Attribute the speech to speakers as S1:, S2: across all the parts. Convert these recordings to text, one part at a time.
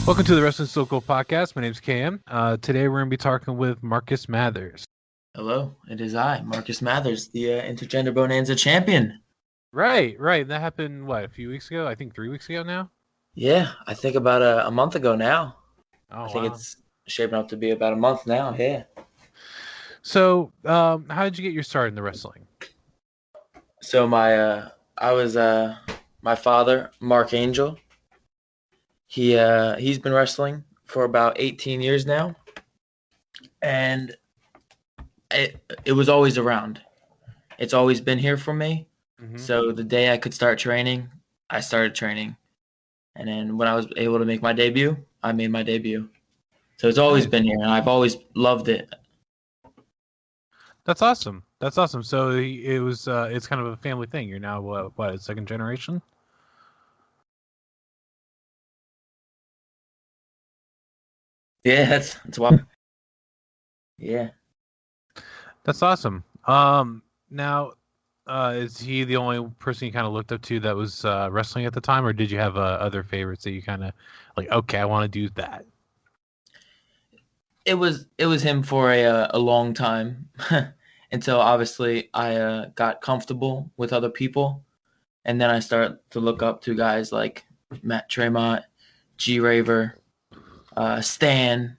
S1: Welcome to the Wrestling Circle podcast. My name's Cam. Today we're going to be talking with Marcus Mathers.
S2: Hello, it is I, Marcus Mathers, the Intergender Bonanza champion.
S1: Right. That happened, a few weeks ago? I think 3 weeks ago now?
S2: Yeah, I think about a month ago now. I
S1: Oh,
S2: think
S1: wow.
S2: it's shaping up to be about a month now, yeah.
S1: So, how did you get your start in the wrestling?
S2: So my father, Mark Angel, he's been wrestling for about 18 years now, and it was always around. It's always been here for me.
S1: Mm-hmm.
S2: So the day I could start training, I started training. And then when I was able to make my debut, I made my debut. So it's always
S1: Nice.
S2: been here, and I've always loved it.
S1: That's awesome. So it's kind of a family thing. You're now, what, second generation?
S2: Yeah, that's why. Yeah.
S1: That's awesome. Now, is he the only person you kind of looked up to that was wrestling at the time, or did you have other favorites that you kind of like? Okay, I want to do that.
S2: It was him for a long time until obviously I got comfortable with other people, and then I started to look up to guys like Matt Tremont, G Raver, Stan,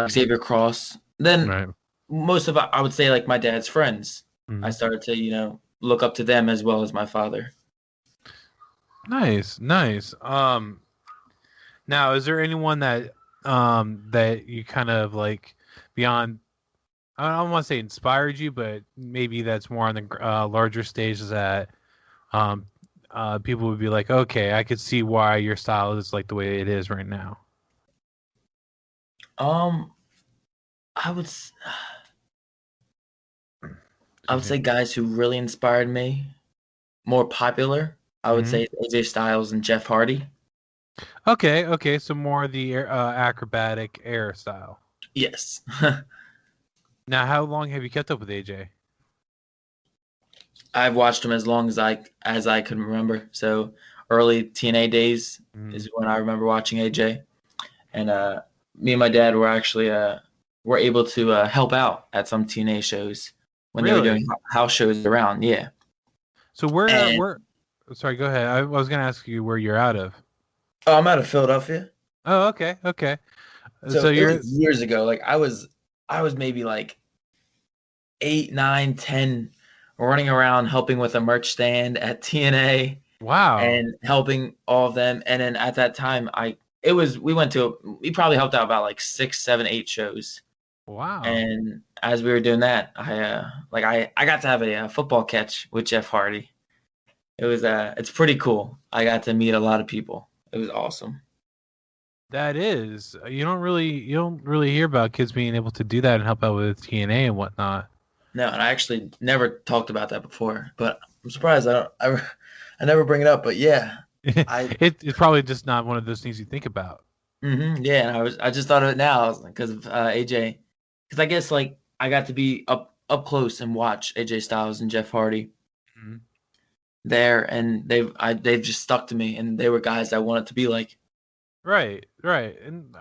S2: Xavier Cross. Then
S1: Right.
S2: most of I would say like my dad's friends. I
S1: Mhm.
S2: started to look up to them as well as my father.
S1: Nice. Now is there anyone that you kind of like beyond? I don't want to say inspired you, but maybe that's more on the larger stage that um people would be like, okay, I could see why your style is like the way it is right now.
S2: Um, I would s- I
S1: Excuse
S2: would
S1: me.
S2: say guys who really inspired me, more popular. I would
S1: Hmm.
S2: say AJ Styles and Jeff Hardy.
S1: Okay. So more the acrobatic air style.
S2: Yes.
S1: Now, how long have you kept up with AJ?
S2: I've watched them as long as I can remember. So early TNA days
S1: Mm.
S2: is when I remember watching AJ, and me and my dad were able to help out at some TNA shows when they were
S1: Really?
S2: doing house shows around. Yeah,
S1: So where
S2: and
S1: where? Sorry, go ahead. I was gonna ask you where you're out of.
S2: I'm out of Philadelphia.
S1: Oh, okay.
S2: So
S1: So
S2: it was
S1: you're
S2: years ago. Like I was maybe like 8, 9, 10, running around helping with a merch stand at TNA
S1: wow,
S2: and helping all of them. And then at that time, we probably helped out about like 6, 7, 8 shows.
S1: wow.
S2: And as we were doing that, I got to have a football catch with Jeff Hardy. It's pretty cool. I got to meet a lot of people. It was awesome.
S1: That is. You don't really hear about kids being able to do that and help out with TNA and whatnot.
S2: No, and I actually never talked about that before, but I'm surprised I never bring it up. But yeah, I
S1: It's probably just not one of those things you think about.
S2: yeah, and I just thought of it now because of AJ, because I guess like I got to be up close and watch AJ Styles and Jeff Hardy
S1: Mhm.
S2: there, and they've just stuck to me, and they were guys I wanted to be like.
S1: Right. And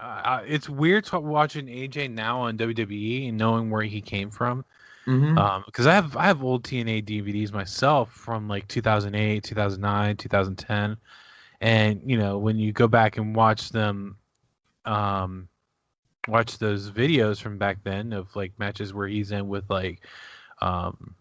S1: it's weird watching AJ now on WWE and knowing where he came from.
S2: Hmm.
S1: Because I have old TNA DVDs myself from like 2008, 2009, 2010, and when you go back and watch them, um, watch those videos from back then of like matches where he's in with like um,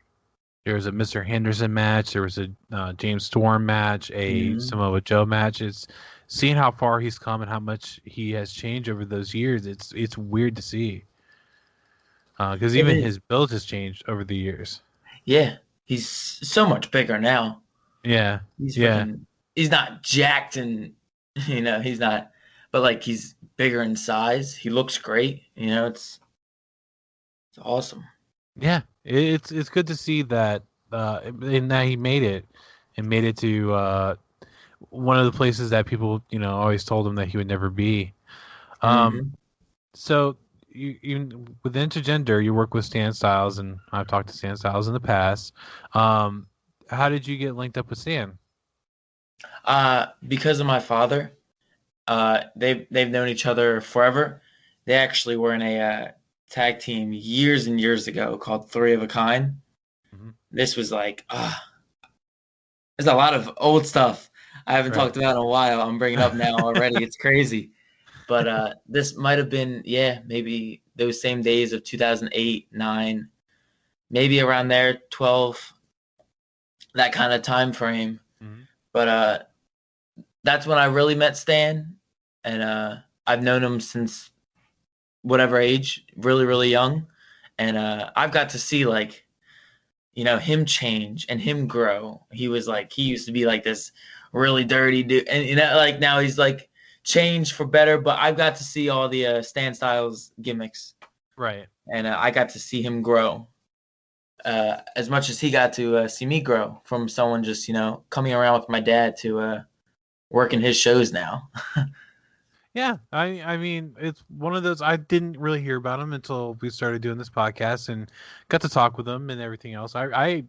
S1: there was a Mr. Henderson match, there was a James Storm match, a
S2: Hmm.
S1: Samoa Joe match. It's seeing how far he's come and how much he has changed over those years. It's weird to see because
S2: It
S1: even
S2: is.
S1: his build has changed over the years.
S2: Yeah, he's so much bigger now.
S1: Yeah,
S2: He's
S1: yeah.
S2: freaking. He's not jacked and he's not, but like he's bigger in size. He looks great. It's awesome.
S1: Yeah, it's good to see that and that he made it and made it to one of the places that people always told him that he would never be. Um,
S2: Hmm.
S1: so you with intergender, you work with Stan Styles, and I've talked to Stan Styles in the past. Um, how did you get linked up with Stan?
S2: Because of my father, They've known each other forever. They actually were in a tag team years and years ago called Three of a Kind.
S1: Hmm.
S2: This was like, there's a lot of old stuff I haven't
S1: Right.
S2: talked about in a while. I'm bringing up now already. It's crazy. But this might have been, yeah, maybe those same days of 2008, 9, maybe around there, 12, that kind of time frame.
S1: Hmm.
S2: But that's when I really met Stan, and I've known him since whatever age, really, really young, and I've got to see like him change and him grow. He used to be like this really dirty dude, and like now he's like changed for better. But I've got to see all the Stan Styles gimmicks,
S1: Right.
S2: and I got to see him grow. As much as he got to see me grow from someone just coming around with my dad to working his shows now.
S1: Yeah, I mean, it's one of those. I didn't really hear about him until we started doing this podcast and got to talk with him and everything else. I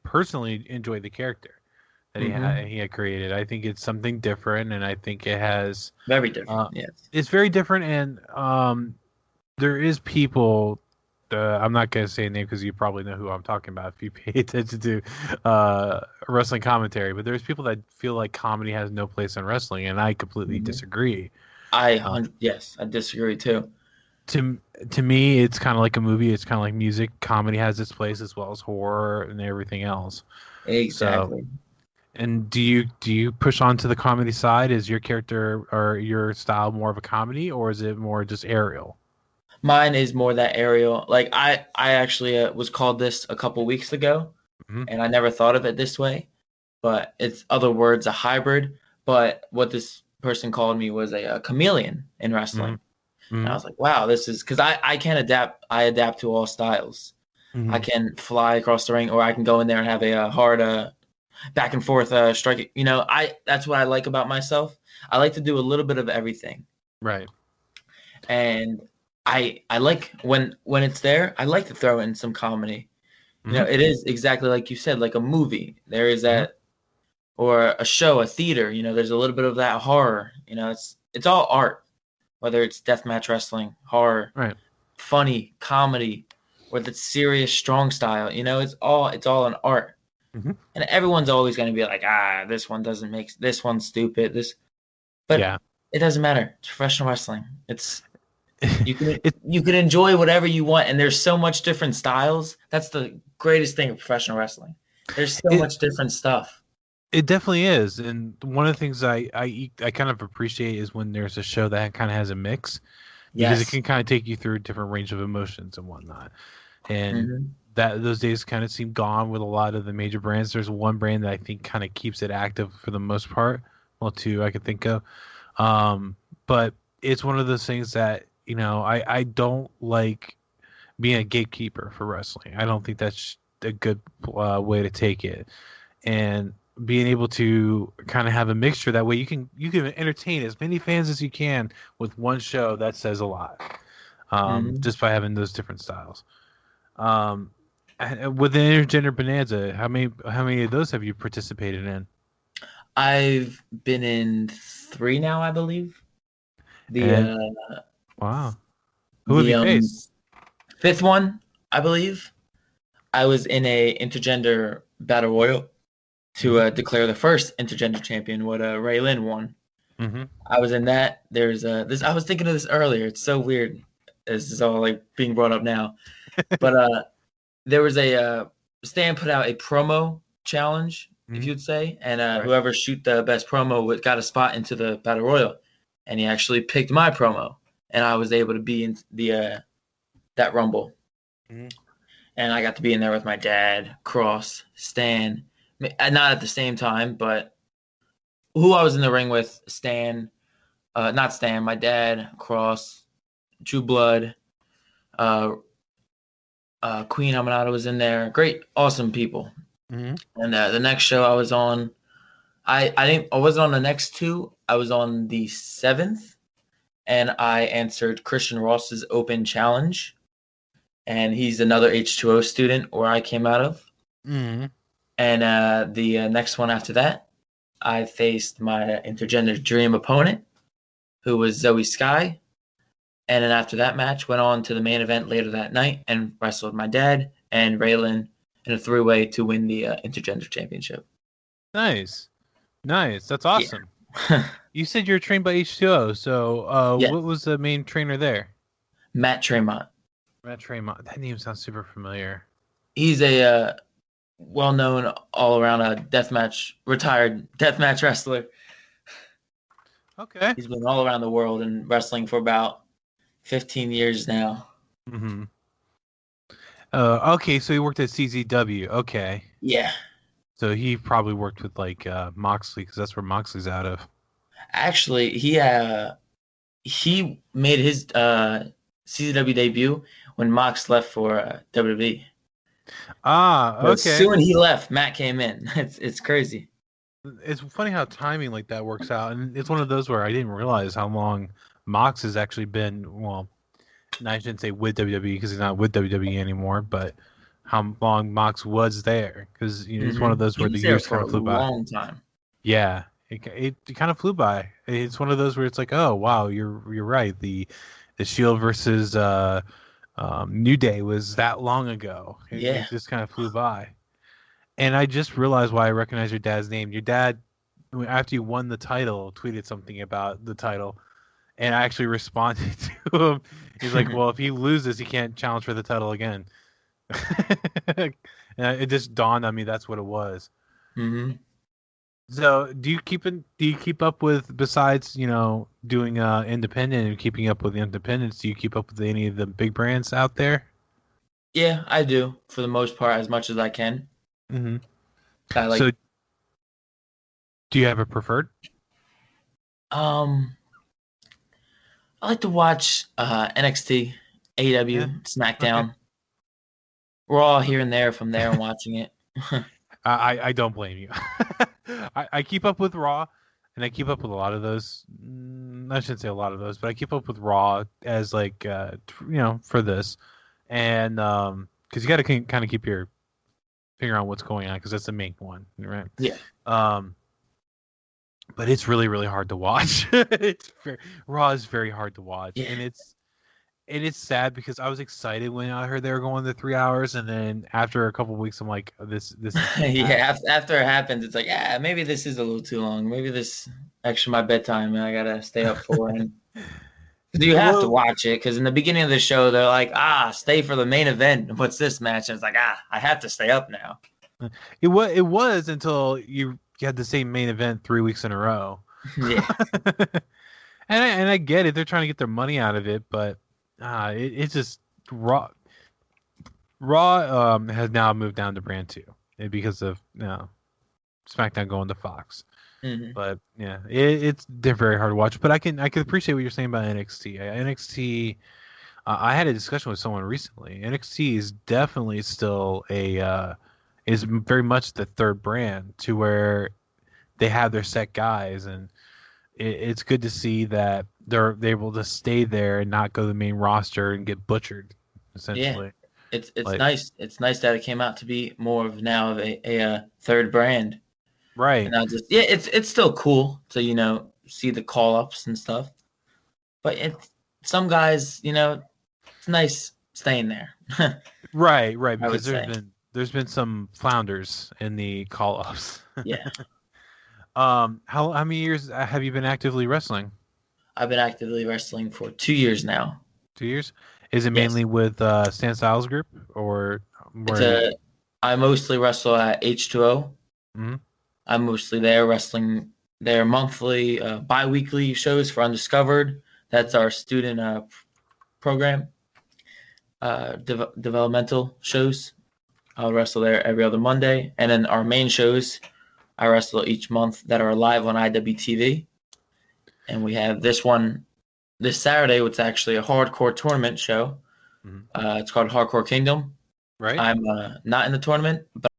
S1: personally enjoyed the character that
S2: Hmm.
S1: he had created. I think it's something different, and I think it has
S2: Very different,
S1: uh,
S2: yes.
S1: it's very different. And there is people. I'm not gonna say a name because you probably know who I'm talking about if you pay attention to wrestling commentary. But there's people that feel like comedy has no place in wrestling, and I completely
S2: Hmm.
S1: disagree. Uh,
S2: Yes, I disagree too.
S1: to to me, it's kind of like a movie. It's kind of like music. Comedy has its place as well as horror and everything else. So,
S2: Exactly.
S1: and do you push on to the comedy side? Is your character or your style more of a comedy, or is it more just aerial?
S2: Mine is more that aerial. Like I actually was called this a couple weeks ago,
S1: Hmm.
S2: and I never thought of it this way. But it's other words, a hybrid. But what this person called me was a chameleon in
S1: Hmm.
S2: wrestling, and I
S1: Hmm.
S2: was like, wow, this is because I can adapt. I adapt to all styles. I
S1: Hmm.
S2: can fly across the ring, or I can go in there and have a hard back and forth strike. I that's what I like about myself. I like to do a little bit of everything,
S1: Right.
S2: and I like when it's there. I like to throw in some comedy.
S1: Hmm.
S2: It is exactly like you said, like a movie. There is
S1: Hmm.
S2: that, or a show, a theater. There's a little bit of that horror. It's all art, whether it's deathmatch wrestling, horror,
S1: Right.
S2: funny, comedy, whether it's serious, strong style. It's all an art.
S1: Hmm.
S2: And everyone's always going to be like, this one doesn't make this one stupid. But
S1: Yeah.
S2: it doesn't matter. It's professional wrestling. It's you can
S1: it
S2: you can enjoy whatever you want, and there's so much different styles. That's the greatest thing of professional wrestling. There's so
S1: it
S2: much different stuff.
S1: it definitely is, and one of the things I kind of appreciate is when there's a show that kind of has a mix because it
S2: Yes.
S1: can kind of take you through a different range of emotions and whatnot. And
S2: Hmm.
S1: that those days kind of seem gone with a lot of the major brands. There's one brand that I think kind of keeps it active for the most part. Well, two I could think of. But it's one of those things that I don't like being a gatekeeper for wrestling. I don't think that's a good way to take it. And being able to kind of have a mixture that way you can entertain as many fans as you can with one show that says a lot.
S2: Hmm.
S1: Just by having those different styles. Um, with the Intergender Bonanza, how many of those have you participated in?
S2: I've been in three now, I believe. The
S1: And wow, who have
S2: the
S1: you faced?
S2: fifth one, I believe. I was in a intergender battle royal to
S1: Hmm.
S2: declare the first intergender champion. What Ray Lynn won.
S1: Hmm.
S2: I was in that. There's this. I was thinking of this earlier. It's so weird. This is all like being brought up now. But there was a Stan put out a promo challenge, if
S1: Hmm.
S2: you'd say, and
S1: Right.
S2: whoever shoot the best promo got a spot into the battle royal, and he actually picked my promo, and I was able to be in the that rumble,
S1: Hmm.
S2: and I got to be in there with my dad, Cross, Stan, not at the same time, but who I was in the ring with, Stan, not Stan, my dad, Cross, True Blood, uh, Queen Amanada was in there. Great, awesome people.
S1: Hmm.
S2: And the next show I was on, I think I wasn't on the next two. I was on the seventh, and I answered Christian Ross's open challenge, and he's another H2O student where I came out of.
S1: Hmm.
S2: And the next one after that, I faced my intergender dream opponent, who was Zoe Sky. And then after that match, went on to the main event later that night and wrestled my dad and Raylan in a three-way to win the Intergender Championship.
S1: Nice. That's awesome.
S2: Yeah.
S1: You said you're trained by H2O, so
S2: Yes.
S1: what was the main trainer there?
S2: Matt Tremont.
S1: Matt Tremont. That name sounds super familiar.
S2: He's a well-known all-around retired deathmatch wrestler.
S1: Okay.
S2: He's been all around the world and wrestling for about 15 years now.
S1: Mm-hmm. Okay, so he worked at CZW. Okay.
S2: Yeah.
S1: So he probably worked with like Moxley because that's where Moxley's out of.
S2: Actually, he made his CZW debut when Mox left for WWE.
S1: Ah,
S2: But
S1: okay.
S2: soon he left, Matt came in. It's crazy.
S1: It's funny how timing like that works out, and it's one of those where I didn't realize how long Mox has actually been. Well, I shouldn't say with WWE because he's not with WWE anymore, but how long Mox was there because it's one of those
S2: He
S1: where the
S2: was there
S1: years
S2: for
S1: kind
S2: a
S1: of flew by.
S2: long time.
S1: Yeah, it kind of flew by. It's one of those where it's like, oh wow, you're right. The Shield versus New Day was that long ago.
S2: Yeah.
S1: It just kind of flew by. And I just realized why I recognize your dad's name. Your dad, after you won the title, tweeted something about the title, and I actually responded to him. He's like, "Well, if he loses, he can't challenge for the title again." And it just dawned on me that's what it was.
S2: Mm-hmm.
S1: So, do you keep up with, besides doing independent and keeping up with the independents? Do you keep up with any of the big brands out there?
S2: Yeah, I do for the most part, as much as I can.
S1: Mm-hmm.
S2: I like.
S1: So, do you have a preferred?
S2: I like to watch NXT, AEW,
S1: Yeah. Okay.
S2: SmackDown. Raw here and there from there and watching it.
S1: I don't blame you. I keep up with Raw, and I keep up with a lot of those. I shouldn't say a lot of those, but I keep up with Raw as like for this, and because you got to kind of keep your finger on what's going on because that's the main one, right?
S2: Yeah.
S1: But it's really really hard to watch. Raw is very hard to watch,
S2: Yeah.
S1: and it's sad because I was excited when I heard they were going to 3 hours, and then after a couple of weeks, I'm like, this is
S2: Yeah, after it happens, it's like, yeah, maybe this is a little too long. Maybe this extra my bedtime and I gotta stay up for. And you have to watch it because in the beginning of the show, they're like, stay for the main event. What's this match? And it's like, I have to stay up now.
S1: It was until you had the same main event 3 weeks in a row.
S2: Yeah.
S1: and I get it; they're trying to get their money out of it, but it's just Raw. Raw has now moved down to Brand 2 because of SmackDown going to Fox.
S2: Mm-hmm.
S1: But yeah, they're very hard to watch. But I can appreciate what you're saying about NXT. NXT, I had a discussion with someone recently. NXT is definitely still is very much the third brand to where they have their set guys, and it's good to see that they're able to stay there and not go to the main roster and get butchered. Essentially,
S2: yeah, it's nice. It's nice that it came out to be more of now of a third brand.
S1: right?
S2: And it's still cool to see the call ups and stuff, but some guys it's nice staying there.
S1: Right,
S2: I would
S1: because
S2: say.
S1: there's been some flounders in the call ups.
S2: Yeah.
S1: How many years have you been actively wrestling?
S2: I've been actively wrestling for 2 years now.
S1: 2 years? Is it
S2: Yes.
S1: mainly with Stan Styles Group or
S2: I mostly wrestle at H2O.
S1: Mm-hmm.
S2: I'm mostly there wrestling their monthly, bi-weekly shows for Undiscovered. That's our student program, developmental shows. I'll wrestle there every other Monday. And then our main shows I wrestle each month that are live on IWTV. And we have this one this Saturday, which is actually a hardcore tournament show.
S1: Mm-hmm.
S2: It's called Hardcore Kingdom.
S1: Right.
S2: I'm not in the tournament, but